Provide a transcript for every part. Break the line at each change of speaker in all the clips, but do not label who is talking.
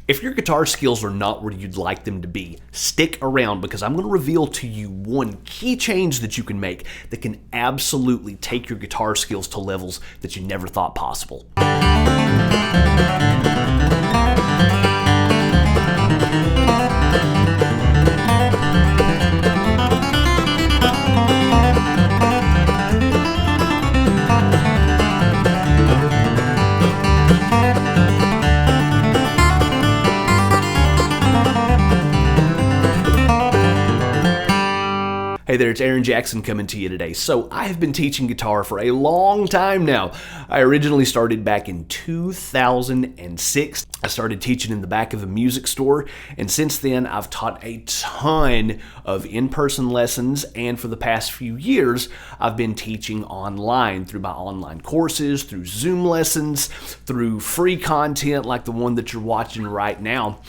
If your guitar skills are not where you'd like them to be, stick around because I'm going to reveal to you one key change that you can make that can absolutely take your guitar skills to levels that you never thought possible. Hey there, it's Aaron Jackson coming to you today. So I have been teaching guitar for a long time now. I originally started back in 2006. I started teaching in the back of a music store, and since then I've taught a ton of in-person lessons, and for the past few years I've been teaching online through my online courses, through Zoom lessons, through free content like the one that you're watching right now.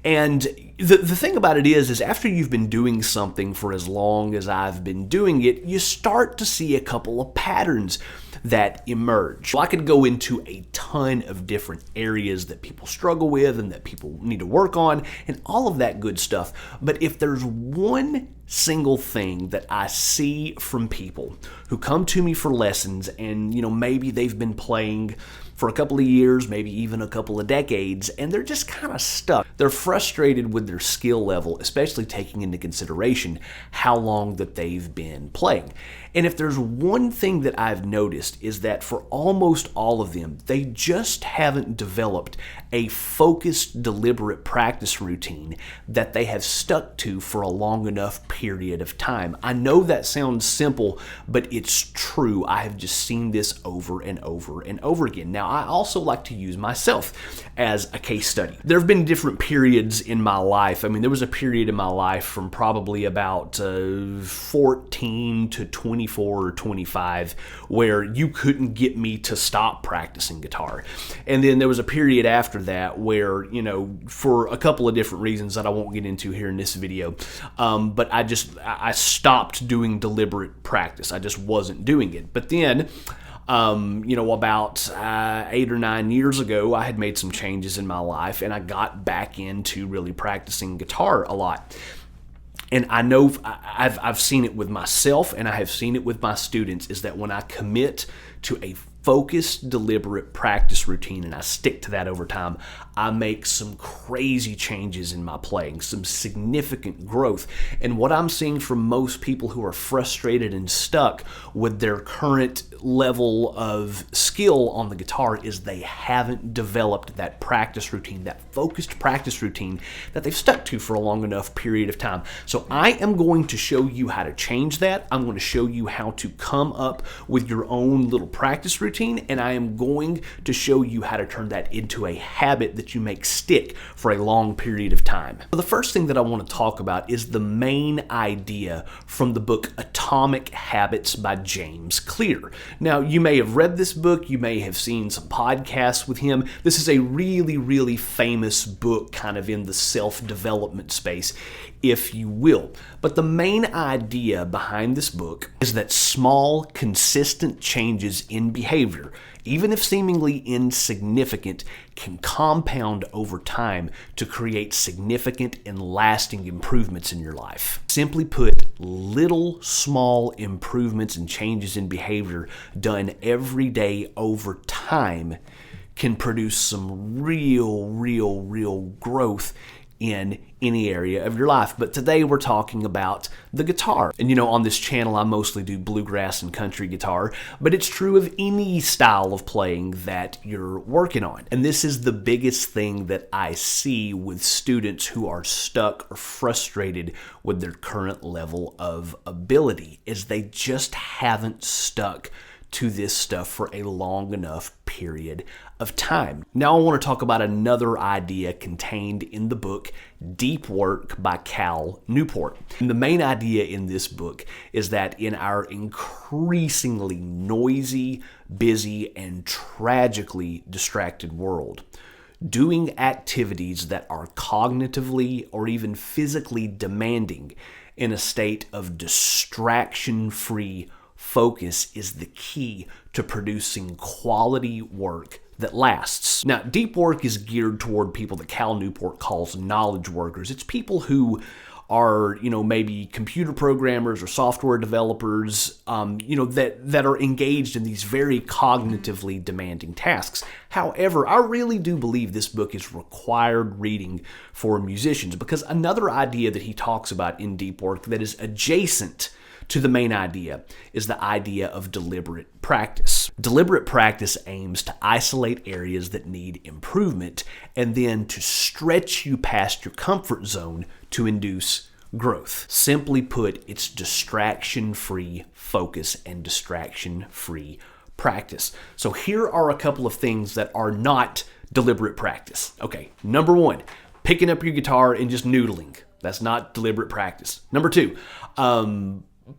And the thing about it is after you've been doing something for as long as I've been doing it, you start to see a couple of patterns that emerge. Well, I could go into a ton of different areas that people struggle with and that people need to work on and all of that good stuff. But if there's one single thing that I see from people who come to me for lessons and, maybe they've been playing for a couple of years, maybe even a couple of decades, and they're just kind of stuck. They're frustrated with their skill level, especially taking into consideration how long that they've been playing. And if there's one thing that I've noticed is that for almost all of them, they just haven't developed a focused, deliberate practice routine that they have stuck to for a long enough period of time. I know that sounds simple, but it's true. I have just seen this over and over and over again. Now, I also like to use myself as a case study. There have been different periods in my life. There was a period in my life from probably about 14 to 24 or 25 where you couldn't get me to stop practicing guitar. And then there was a period after that where, for a couple of different reasons that I won't get into here in this video, but I stopped doing deliberate practice. I just wasn't doing it. But then about 8 or 9 years ago, I had made some changes in my life and I got back into really practicing guitar a lot. And I know I've seen it with myself and I have seen it with my students is that when I commit to a focused, deliberate practice routine and I stick to that over time, I make some crazy changes in my playing, some significant growth. And what I'm seeing from most people who are frustrated and stuck with their current level of skill on the guitar is they haven't developed that practice routine, that focused practice routine that they've stuck to for a long enough period of time. So I am going to show you how to change that. I'm going to show you how to come up with your own little practice routine, and I am going to show you how to turn that into a habit that you make stick for a long period of time. So the first thing that I want to talk about is the main idea from the book Atomic Habits by James Clear. Now, you may have read this book, you may have seen some podcasts with him. This is a really, really famous book kind of in the self-development space, if you will. But the main idea behind this book is that small, consistent changes in behavior, even if seemingly insignificant, can compound over time to create significant and lasting improvements in your life. Simply put, little small improvements and changes in behavior done every day over time can produce some real growth in any area of your life. But today we're talking about the guitar. And on this channel I mostly do bluegrass and country guitar, but it's true of any style of playing that you're working on. And this is the biggest thing that I see with students who are stuck or frustrated with their current level of ability, is they just haven't stuck to this stuff for a long enough period of time. Now I want to talk about another idea contained in the book Deep Work by Cal Newport. And the main idea in this book is that in our increasingly noisy, busy, and tragically distracted world, doing activities that are cognitively or even physically demanding in a state of distraction-free focus is the key to producing quality work that lasts. Now, deep work is geared toward people that Cal Newport calls knowledge workers. It's people who are, maybe computer programmers or software developers, that are engaged in these very cognitively demanding tasks. However, I really do believe this book is required reading for musicians, because another idea that he talks about in Deep Work that is adjacent to the main idea is the idea of deliberate practice. Deliberate practice aims to isolate areas that need improvement and then to stretch you past your comfort zone to induce growth. Simply put, it's distraction-free focus and distraction-free practice. So here are a couple of things that are not deliberate practice. Okay, number one, picking up your guitar and just noodling. That's not deliberate practice. Number two,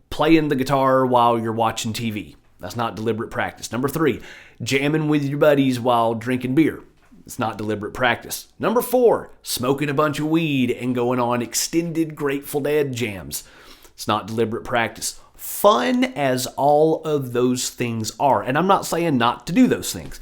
playing the guitar while you're watching TV. That's not deliberate practice. Number three, jamming with your buddies while drinking beer. It's not deliberate practice. Number four, smoking a bunch of weed and going on extended Grateful Dead jams. It's not deliberate practice. Fun as all of those things are, and I'm not saying not to do those things,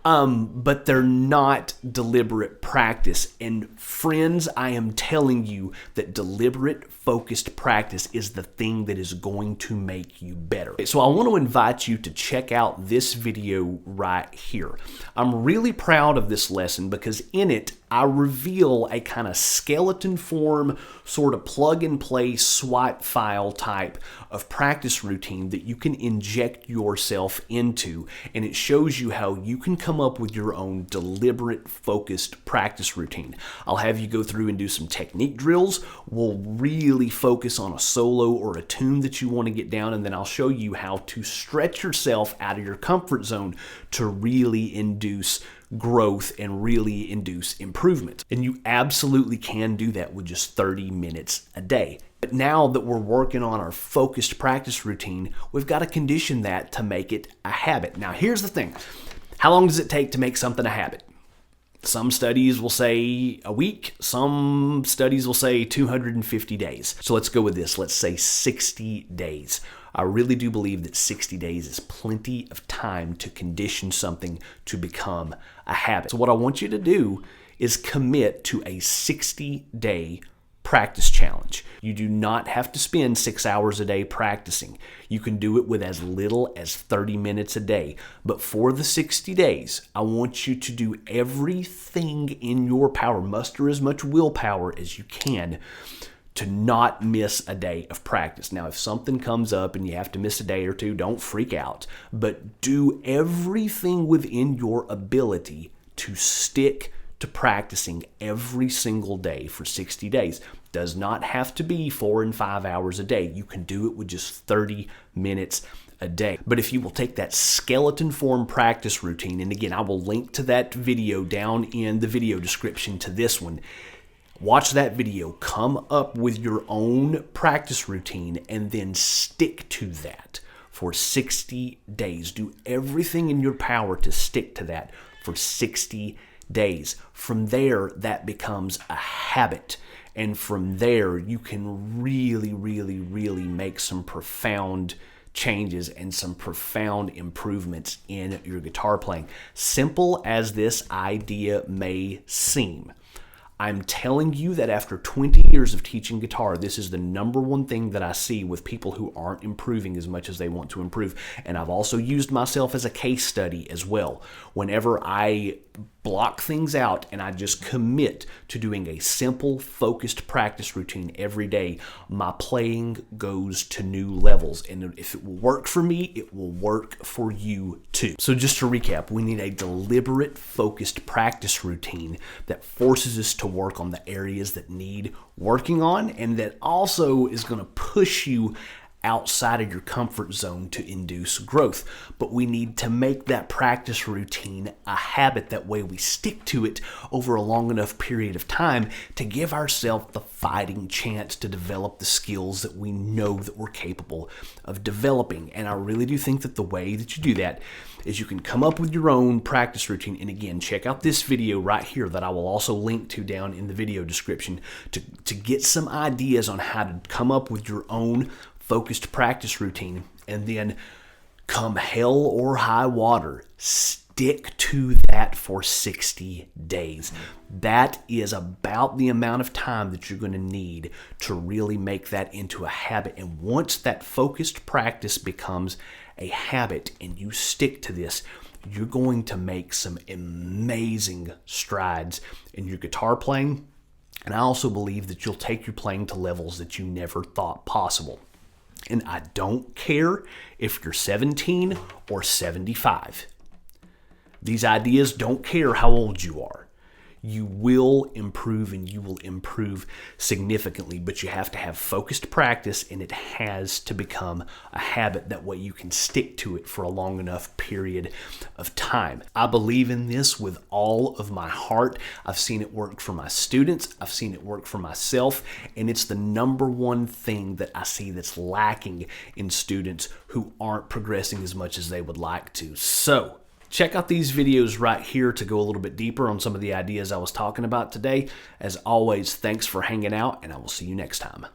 but they're not deliberate practice. And friends, I am telling you that deliberate, focused practice is the thing that is going to make you better. So I want to invite you to check out this video right here. I'm really proud of this lesson because in it, I reveal a kind of skeleton form, sort of plug and play swipe file type of practice routine that you can inject yourself into. And it shows you how you can come up with your own deliberate, focused practice routine. I'll have you go through and do some technique drills. We'll really focus on a solo or a tune that you want to get down. And then I'll show you how to stretch yourself out of your comfort zone to really induce growth and really induce improvement. And you absolutely can do that with just 30 minutes a day. But now that we're working on our focused practice routine, we've got to condition that to make it a habit. Now, here's the thing. How long does it take to make something a habit? Some studies will say a week. Some studies will say 250 days. So let's go with this. Let's say 60 days. I really do believe that 60 days is plenty of time to condition something to become a habit. So what I want you to do is commit to a 60-day practice challenge. You do not have to spend 6 hours a day practicing. You can do it with as little as 30 minutes a day. But for the 60 days, I want you to do everything in your power, muster as much willpower as you can to not miss a day of practice. Now, if something comes up and you have to miss a day or two, don't freak out, but do everything within your ability to stick to practicing every single day for 60 days. Does not have to be 4 and 5 hours a day. You can do it with just 30 minutes a day. But if you will take that skeleton form practice routine, and again, I will link to that video down in the video description to this one. Watch that video, come up with your own practice routine, and then stick to that for 60 days. Do everything in your power to stick to that for 60 days. From there, that becomes a habit. And from there, you can really, really, really make some profound changes and some profound improvements in your guitar playing. Simple as this idea may seem, I'm telling you that after 20 years of teaching guitar, this is the number one thing that I see with people who aren't improving as much as they want to improve. And I've also used myself as a case study as well. Whenever I block things out and I just commit to doing a simple, focused practice routine every day, my playing goes to new levels. And if it will work for me, it will work for you too. So just to recap, we need a deliberate, focused practice routine that forces us to work on the areas that need working on, and that also is going to push you outside of your comfort zone to induce growth. But we need to make that practice routine a habit. That way we stick to it over a long enough period of time to give ourselves the fighting chance to develop the skills that we know that we're capable of developing. And I really do think that the way that you do that is you can come up with your own practice routine. And again, check out this video right here that I will also link to down in the video description to get some ideas on how to come up with your own focused practice routine And then come hell or high water, stick to that for 60 days. That is about the amount of time that you're going to need to really make that into a habit. And once that focused practice becomes a habit and you stick to this, you're going to make some amazing strides in your guitar playing. And I also believe that you'll take your playing to levels that you never thought possible. And I don't care if you're 17 or 75. These ideas don't care how old you are. You will improve, and you will improve significantly, but you have to have focused practice, and it has to become a habit. That way you can stick to it for a long enough period of time. I believe in this with all of my heart. I've seen it work for my students. I've seen it work for myself, and it's the number one thing that I see that's lacking in students who aren't progressing as much as they would like to. So, check out these videos right here to go a little bit deeper on some of the ideas I was talking about today. As always, thanks for hanging out, and I will see you next time.